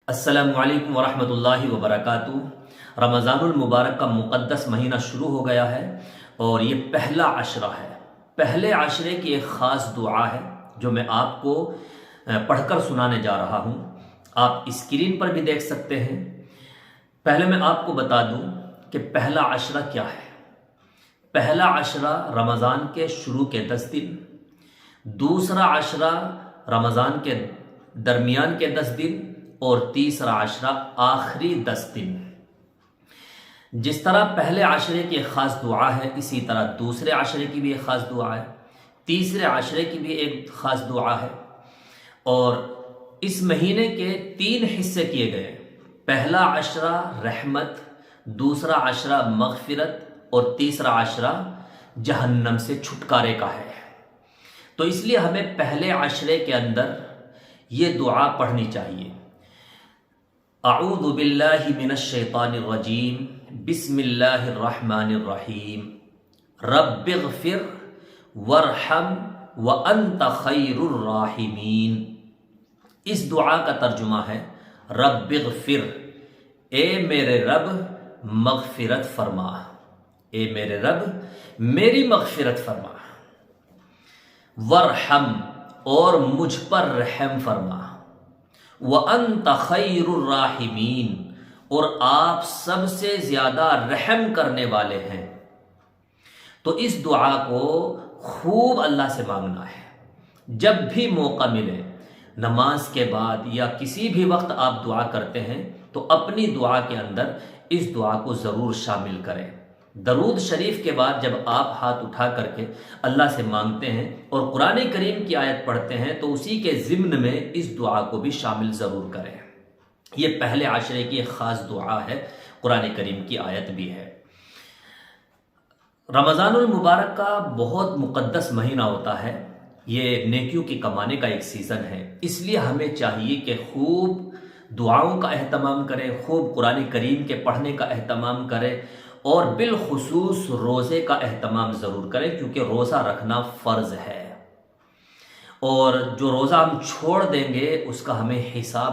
السلام علیکم ورحمۃ اللہ وبرکاتہ۔ رمضان المبارک کا مقدس مہینہ شروع ہو گیا ہے اور یہ پہلا عشرہ ہے۔ پہلے عشرے کی ایک خاص دعا ہے جو میں آپ کو پڑھ کر سنانے جا رہا ہوں۔ آپ اسکرین پر بھی دیکھ سکتے ہیں۔ پہلے میں آپ کو بتا دوں کہ پہلا عشرہ کیا ہے۔ پہلا عشرہ رمضان کے شروع کے 10 دن، دوسرا عشرہ رمضان کے درمیان کے 10 دن اور تیسرا عشرہ آخری 10 دن۔ جس طرح پہلے عشرے کی ایک خاص دعا ہے، اسی طرح دوسرے عشرے کی بھی ایک خاص دعا ہے، تیسرے عشرے کی بھی ایک خاص دعا ہے۔ اور اس مہینے کے 3 حصے کیے گئے۔ پہلا عشرہ رحمت، دوسرا عشرہ مغفرت اور تیسرا عشرہ جہنم سے چھٹکارے کا ہے۔ تو اس لیے ہمیں پہلے عشرے کے اندر یہ دعا پڑھنی چاہیے۔ اعوذ باللہ من الشیطان الرجیم، بسم اللہ الرحمن الرحیم، رب اغفر وارحم وانت خیر الراحمین۔ اس دعا کا ترجمہ ہے رب اغفر، اے میرے رب مغفرت فرما، اے میرے رب میری مغفرت فرما، وارحم اور مجھ پر رحم فرما، وَأَنْتَ خَيْرُ الرَّاحِمِينَ اور آپ سب سے زیادہ رحم کرنے والے ہیں۔ تو اس دعا کو خوب اللہ سے مانگنا ہے۔ جب بھی موقع ملے، نماز کے بعد یا کسی بھی وقت آپ دعا کرتے ہیں تو اپنی دعا کے اندر اس دعا کو ضرور شامل کریں۔ درود شریف کے بعد جب آپ ہاتھ اٹھا کر کے اللہ سے مانگتے ہیں اور قرآن کریم کی آیت پڑھتے ہیں تو اسی کے ضمن میں اس دعا کو بھی شامل ضرور کریں۔ یہ پہلے عشرے کی ایک خاص دعا ہے، قرآن کریم کی آیت بھی ہے۔ رمضان المبارک کا بہت مقدس مہینہ ہوتا ہے۔ یہ نیکیوں کی کمانے کا ایک سیزن ہے، اس لیے ہمیں چاہیے کہ خوب دعاؤں کا اہتمام کریں، خوب قرآن کریم کے پڑھنے کا اہتمام کریں اور بالخصوص روزے کا اہتمام ضرور کریں، کیونکہ روزہ رکھنا فرض ہے اور جو روزہ ہم چھوڑ دیں گے اس کا ہمیں حساب